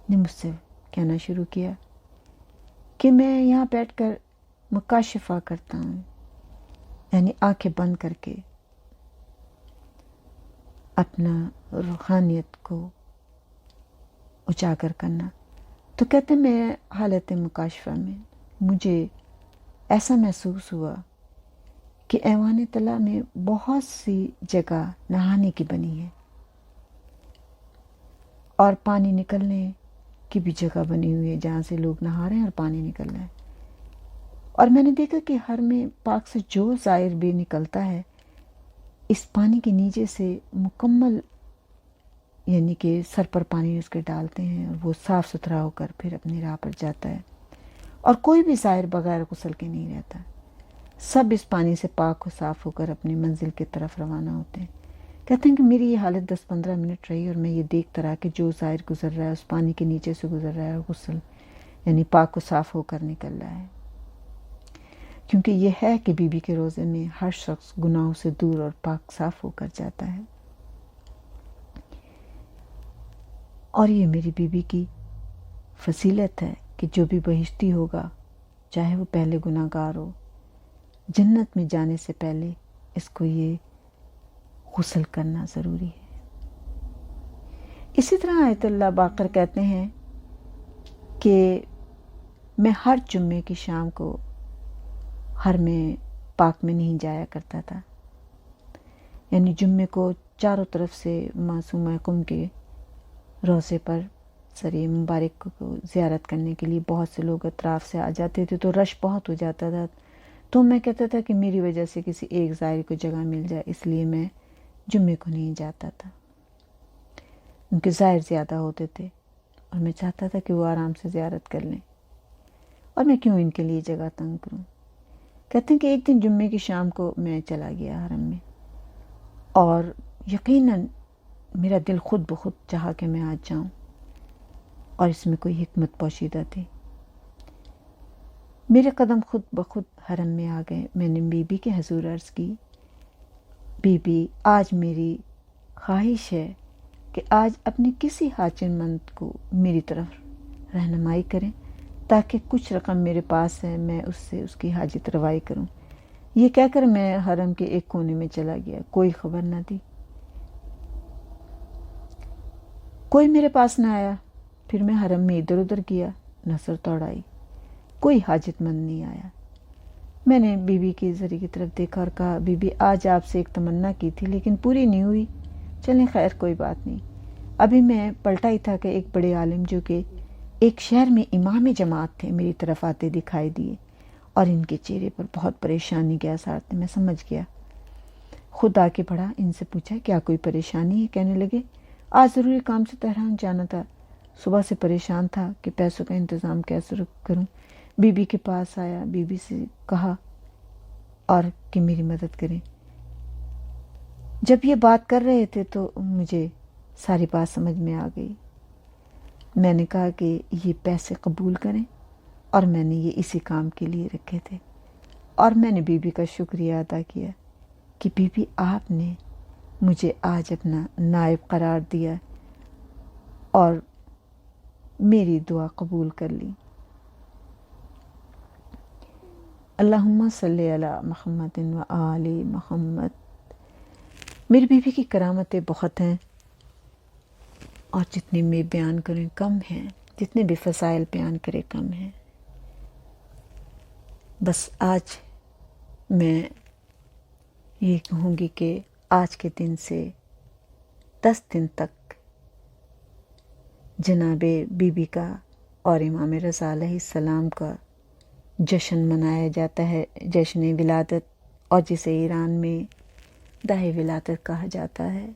نے مجھ سے کہنا شروع کیا کہ میں یہاں بیٹھ کر مکاشفہ کرتا ہوں، یعنی آنکھیں بند کر کے اپنا روحانیت کو اجاگر کرنا۔ تو کہتے میں حالت مکاشفہ میں مجھے ایسا محسوس ہوا کہ ایوان طلع میں بہت سی جگہ نہانے کی بنی ہے، اور پانی نکلنے کی بھی جگہ بنی ہوئی ہے جہاں سے لوگ نہا رہے ہیں اور پانی نکل رہا ہے۔ اور میں نے دیکھا کہ ہر میں پاک سے جو زائر بھی نکلتا ہے اس پانی کے نیچے سے مکمل، یعنی کہ سر پر پانی اس کے ڈالتے ہیں اور وہ صاف ستھرا ہو کر پھر اپنی راہ پر جاتا ہے، اور کوئی بھی زائر بغیر غسل کے نہیں رہتا، سب اس پانی سے پاک و صاف ہو کر اپنی منزل کی طرف روانہ ہوتے ہیں۔ کہتے ہیں کہ میری یہ حالت 10-15 منٹ رہی، اور میں یہ دیکھتا رہا کہ جو زائر گزر رہا ہے اس پانی کے نیچے سے گزر رہا ہے، اور غسل یعنی پاک و صاف ہو کر نکل رہا ہے، کیونکہ یہ ہے کہ بی بی کے روزے میں ہر شخص گناہوں سے دور اور پاک صاف ہو کر جاتا ہے۔ اور یہ میری بی بی کی فضیلت ہے کہ جو بھی بہشتی ہوگا، چاہے وہ پہلے گناہ گار ہو، جنت میں جانے سے پہلے اس کو یہ غسل کرنا ضروری ہے۔ اسی طرح آیت اللہ باقر کہتے ہیں کہ میں ہر جمعے کی شام کو ہر میں پاک میں نہیں جایا کرتا تھا، یعنی جمعے کو چاروں طرف سے معصومہ قم کے روضے پر سری مبارک کو زیارت کرنے کے لیے بہت سے لوگ اطراف سے آ جاتے تھے، تو رش بہت ہو جاتا تھا۔ تو میں کہتا تھا کہ میری وجہ سے کسی ایک زائر کو جگہ مل جائے، اس لیے میں جمعے کو نہیں جاتا تھا، کیونکہ زائر زیادہ ہوتے تھے اور میں چاہتا تھا کہ وہ آرام سے زیارت کر لیں، اور میں کیوں ان کے لیے جگہ تنگ کروں۔ کہتے ہیں کہ ایک دن جمعے کی شام کو میں چلا گیا حرم میں، اور یقیناً میرا دل خود بخود چاہا کہ میں آج جاؤں، اور اس میں کوئی حکمت پوشیدہ تھی۔ میرے قدم خود بخود حرم میں آ گئے۔ میں نے بی بی کے حضور عرض کی، بی بی آج میری خواہش ہے کہ آج اپنے کسی حاجت مند کو میری طرف رہنمائی کریں، تاکہ کچھ رقم میرے پاس ہے، میں اس سے اس کی حاجت روائی کروں۔ یہ کہہ کر میں حرم کے ایک کونے میں چلا گیا، کوئی خبر نہ دی، کوئی میرے پاس نہ آیا۔ پھر میں حرم میں ادھر ادھر گیا، نظر دوڑائی، کوئی حاجت مند نہیں آیا۔ میں نے بی بی کے ذریعے کی طرف دیکھا اور کہا بی بی آج آپ سے ایک تمنا کی تھی لیکن پوری نہیں ہوئی، چلیں خیر کوئی بات نہیں۔ ابھی میں پلٹا ہی تھا کہ ایک بڑے عالم جو کہ ایک شہر میں امام جماعت تھے میری طرف آتے دکھائی دیے، اور ان کے چہرے پر بہت پریشانی کے آثار تھے۔ میں سمجھ گیا، خود آ کے بڑھا، ان سے پوچھا کیا کوئی پریشانی ہے؟ کہنے لگے آج ضروری کام سے تہران جانا تھا، صبح سے پریشان تھا کہ پیسوں کا انتظام کیسے کروں۔ بی بی کے پاس آیا، بی بی سے کہا اور کہ میری مدد کریں۔ جب یہ بات کر رہے تھے تو مجھے ساری بات سمجھ میں آ گئی۔ میں نے کہا کہ یہ پیسے قبول کریں، اور میں نے یہ اسی کام کے لیے رکھے تھے، اور میں نے بی بی کا شکریہ ادا کیا کہ بی بی آپ نے مجھے آج اپنا نائب قرار دیا، اور میری دعا قبول کر لی۔ اللہم صلی علی محمد و آل محمد۔ میری بیوی کی کرامتیں بہت ہیں اور جتنے میں بیان کریں کم ہیں، جتنے بھی فضائل بیان کریں کم ہیں۔ بس آج میں یہ کہوں گی کہ آج کے دن سے 10 دن تک جناب بی بی کا اور امام رضا علیہ السلام کا جشن منایا جاتا ہے، جشن ولادت، اور جسے ایران میں داہ ولادت کہا جاتا ہے۔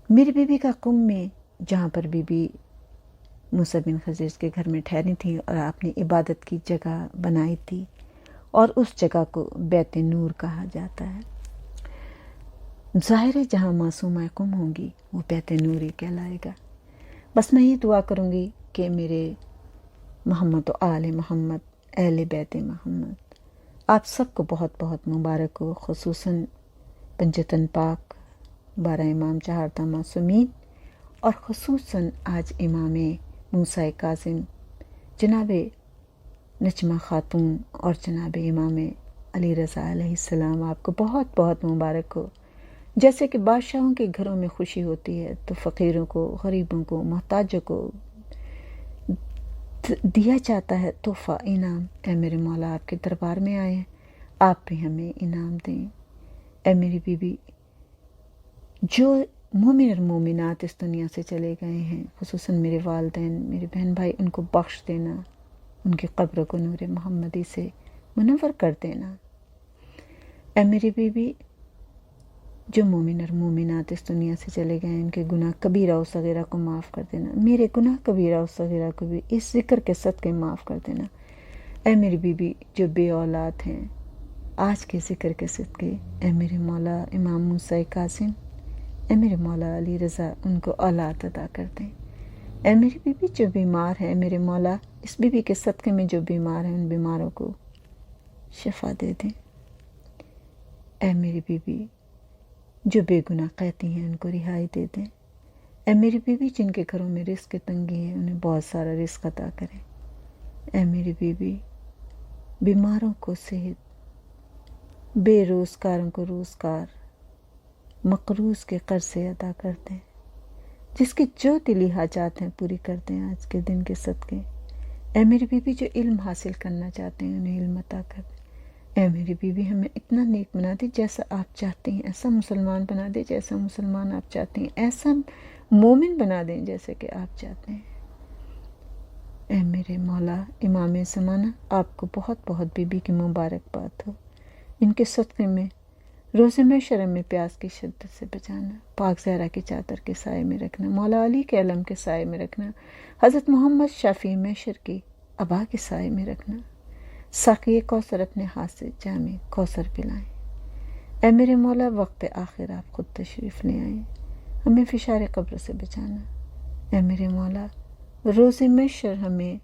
میری بی بی کا قم میں، جہاں پر بی بی موسیٰ بن خضر کے گھر میں ٹھہری تھی اور اپنی عبادت کی جگہ بنائی تھی، اور اس جگہ کو بیت نور کہا جاتا ہے۔ ظاہر ہے جہاں معصومہ قم ہوں گی وہ بیت نور ہی کہلائے گا۔ بس میں یہ دعا کروں گی کہ میرے محمد و آل محمد، اہل بیت محمد، آپ سب کو بہت بہت مبارک ہو، خصوصاً پنجتن پاک، 12 امام 4 معصومین، اور خصوصاً آج امام موسیٰ کاظم جناب نجمہ خاتون اور جناب امام علی رضا علیہ السلام، آپ کو بہت بہت مبارک ہو۔ جیسے کہ بادشاہوں کے گھروں میں خوشی ہوتی ہے تو فقیروں کو، غریبوں کو، محتاجوں کو دیا جاتا ہے تحفہ، انعام۔ اے میرے مولا، آپ کے دربار میں آئے ہیں، آپ بھی ہمیں انعام دیں۔ اے میری بی بی، جو مومن اور مومنات اس دنیا سے چلے گئے ہیں، خصوصاً میرے والدین، میرے بہن بھائی، ان کو بخش دینا، ان کی قبر کو نور محمدی سے منور کر دینا۔ اے میری بی بی، جو مومن اور مومنات اس دنیا سے چلے گئے ہیں، ان کے گناہ کبیرہ و صغیرہ کو معاف کر دینا، میرے گناہ کبیرہ و صغیرہ کو بھی اس ذکر کے صدقے معاف کر دینا۔ اے میری بی بی، جو بے اولاد ہیں، آج کے ذکر کے صدقے، اے میرے مولا امام موسیٰ کاظم، اے میرے مولا علی رضا، ان کو اولاد عطا کر دیں۔ اے میری بی بی، جو بیمار ہے، میرے مولا اس بی بی کے صدقے میں جو بیمار ہیں، ان بیماروں کو شفا دے دیں۔ اے میری بی بی، جو بے گناہ قیدی ہیں، ان کو رہائی دے دیں۔ اے میری بی بی، جن کے گھروں میں رزق کی تنگی ہے، انہیں بہت سارا رزق عطا کریں۔ اے میری بی بی، بیماروں کو صحت، بے روزگاروں کو روزگار، مقروض کے قرضے ادا کر دیں، جس کی جو دلی حاجات ہیں پوری کر دیں آج کے دن کے صدقے۔ اے میری بی بی، جو علم حاصل کرنا چاہتے ہیں، انہیں علم عطا کر دیں۔ اے میری بی بی، ہمیں اتنا نیک بنا دے جیسا آپ چاہتی ہیں، ایسا مسلمان بنا دے جیسا مسلمان آپ چاہتی ہیں، ایسا مومن بنا دیں جیسے کہ آپ چاہتے ہیں۔ اے میرے مولا امام زمانہ، آپ کو بہت بہت بی بی کی مبارکباد ہو، ان کے صدقے میں روز محشر میں پیاس کی شدت سے بچانا، پاک زہرا کی چادر کے سائے میں رکھنا، مولا علی کے علم کے سائے میں رکھنا، حضرت محمد شافی محشر کی ابا کے سائے میں رکھنا، ساقی کوثر اپنے ہاتھ سے جام کوثر پلائیں۔ اے میرے مولا، وقت آخر آپ خود تشریف لے آئیں، ہمیں فشار قبر سے بچانا۔ اے میرے مولا، روز محشر ہمیں